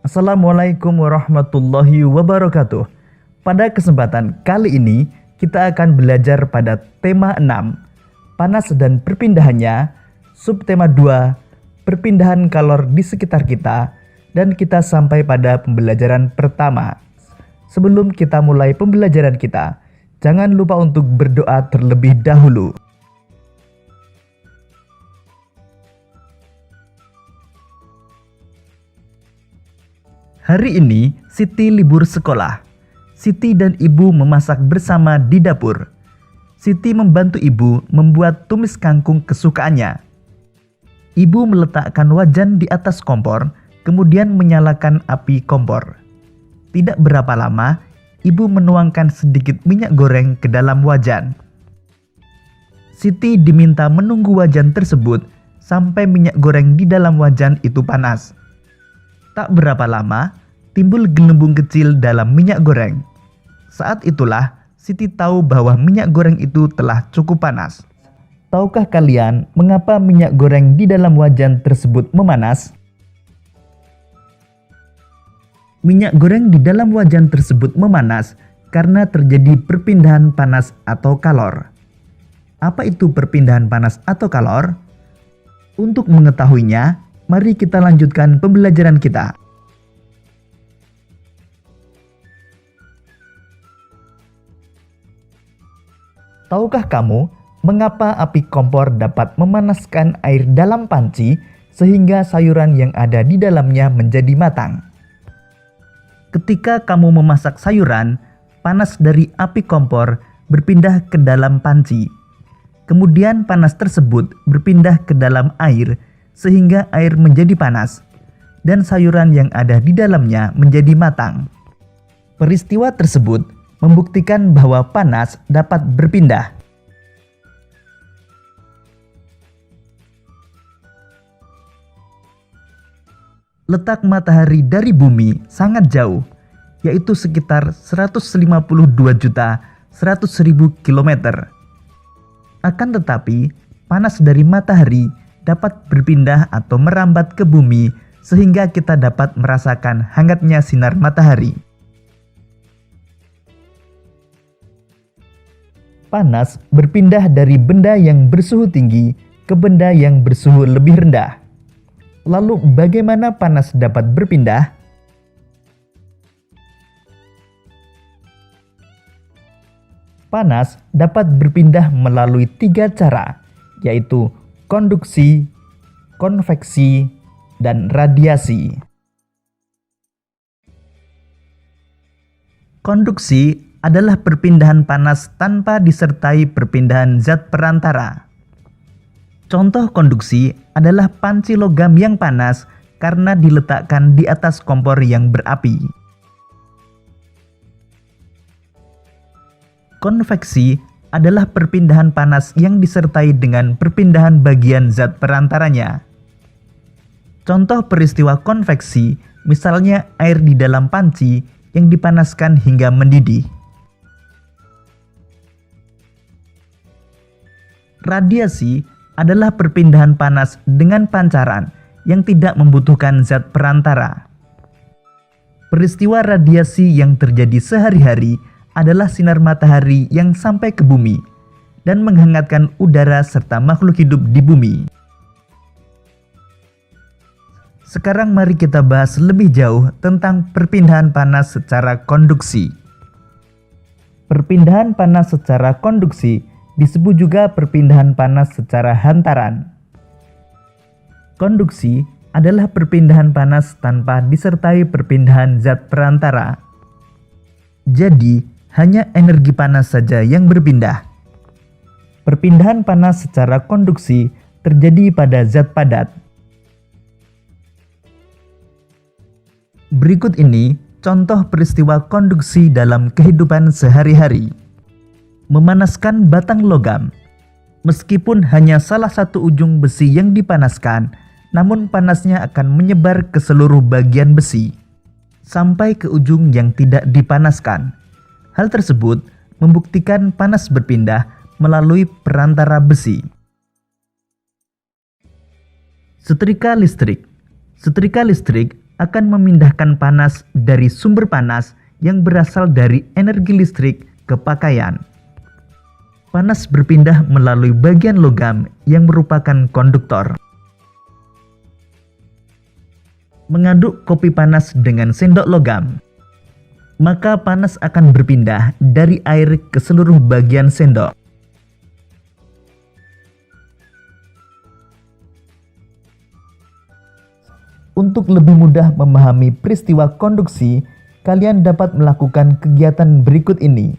Assalamualaikum warahmatullahi wabarakatuh. Pada kesempatan kali ini kita akan belajar pada tema 6, panas dan perpindahannya, subtema 2, perpindahan kalor di sekitar kita, dan kita sampai pada pembelajaran pertama. Sebelum kita mulai pembelajaran kita, jangan lupa untuk berdoa terlebih dahulu. Hari ini Siti libur sekolah. Siti dan ibu memasak bersama di dapur. Siti membantu ibu membuat tumis kangkung kesukaannya. Ibu meletakkan wajan di atas kompor, kemudian menyalakan api kompor. Tidak berapa lama, ibu menuangkan sedikit minyak goreng ke dalam wajan. Siti diminta menunggu wajan tersebut sampai minyak goreng di dalam wajan itu panas. Tak berapa lama, timbul gelembung kecil dalam minyak goreng. Saat itulah Siti tahu bahwa minyak goreng itu telah cukup panas. Tahukah kalian mengapa minyak goreng di dalam wajan tersebut memanas? Minyak goreng di dalam wajan tersebut memanas karena terjadi perpindahan panas atau kalor. Apa itu perpindahan panas atau kalor? Untuk mengetahuinya, mari kita lanjutkan pembelajaran kita. Tahukah kamu mengapa api kompor dapat memanaskan air dalam panci sehingga sayuran yang ada di dalamnya menjadi matang? Ketika kamu memasak sayuran, panas dari api kompor berpindah ke dalam panci. Kemudian panas tersebut berpindah ke dalam air sehingga air menjadi panas dan sayuran yang ada di dalamnya menjadi matang. Peristiwa tersebut membuktikan bahwa panas dapat berpindah. Letak matahari dari bumi sangat jauh, yaitu sekitar 152.100.000 km. Akan tetapi, panas dari matahari dapat berpindah atau merambat ke bumi sehingga kita dapat merasakan hangatnya sinar matahari. Panas berpindah dari benda yang bersuhu tinggi ke benda yang bersuhu lebih rendah. Lalu bagaimana panas dapat berpindah? Panas dapat berpindah melalui 3 cara, yaitu konduksi, konveksi, dan radiasi. Konduksi adalah perpindahan panas tanpa disertai perpindahan zat perantara. Contoh konduksi adalah panci logam yang panas karena diletakkan di atas kompor yang berapi. Konveksi adalah perpindahan panas yang disertai dengan perpindahan bagian zat perantaranya. Contoh peristiwa konveksi, misalnya air di dalam panci yang dipanaskan hingga mendidih. Radiasi adalah perpindahan panas dengan pancaran yang tidak membutuhkan zat perantara. Peristiwa radiasi yang terjadi sehari-hari adalah sinar matahari yang sampai ke bumi dan menghangatkan udara serta makhluk hidup di bumi. Sekarang mari kita bahas lebih jauh tentang perpindahan panas secara konduksi. Perpindahan panas secara konduksi disebut juga perpindahan panas secara hantaran. Konduksi adalah perpindahan panas tanpa disertai perpindahan zat perantara. Jadi, hanya energi panas saja yang berpindah. Perpindahan panas secara konduksi terjadi pada zat padat. Berikut ini contoh peristiwa konduksi dalam kehidupan sehari-hari. Memanaskan batang logam. Meskipun hanya salah satu ujung besi yang dipanaskan, namun panasnya akan menyebar ke seluruh bagian besi, sampai ke ujung yang tidak dipanaskan. Hal tersebut membuktikan panas berpindah melalui perantara besi. Setrika listrik. Setrika listrik akan memindahkan panas dari sumber panas yang berasal dari energi listrik ke pakaian. Panas berpindah melalui bagian logam yang merupakan konduktor. Mengaduk kopi panas dengan sendok logam, maka panas akan berpindah dari air ke seluruh bagian sendok. Untuk lebih mudah memahami peristiwa konduksi, kalian dapat melakukan kegiatan berikut ini.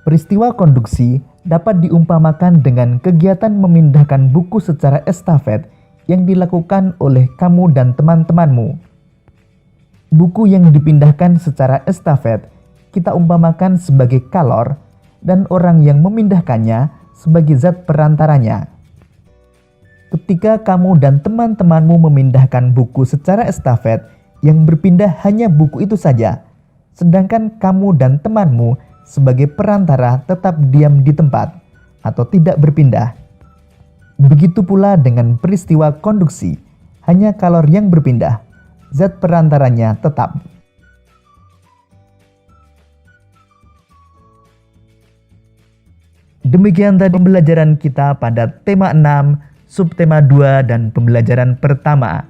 Peristiwa konduksi dapat diumpamakan dengan kegiatan memindahkan buku secara estafet yang dilakukan oleh kamu dan teman-temanmu. Buku yang dipindahkan secara estafet kita umpamakan sebagai kalor dan orang yang memindahkannya sebagai zat perantaranya. Ketika kamu dan teman-temanmu memindahkan buku secara estafet, yang berpindah hanya buku itu saja, sedangkan kamu dan temanmu sebagai perantara tetap diam di tempat atau tidak berpindah. Begitu pula dengan peristiwa konduksi, hanya kalor yang berpindah, zat perantaranya tetap. Demikian tadi pembelajaran kita pada tema 6, subtema 2 dan pembelajaran pertama.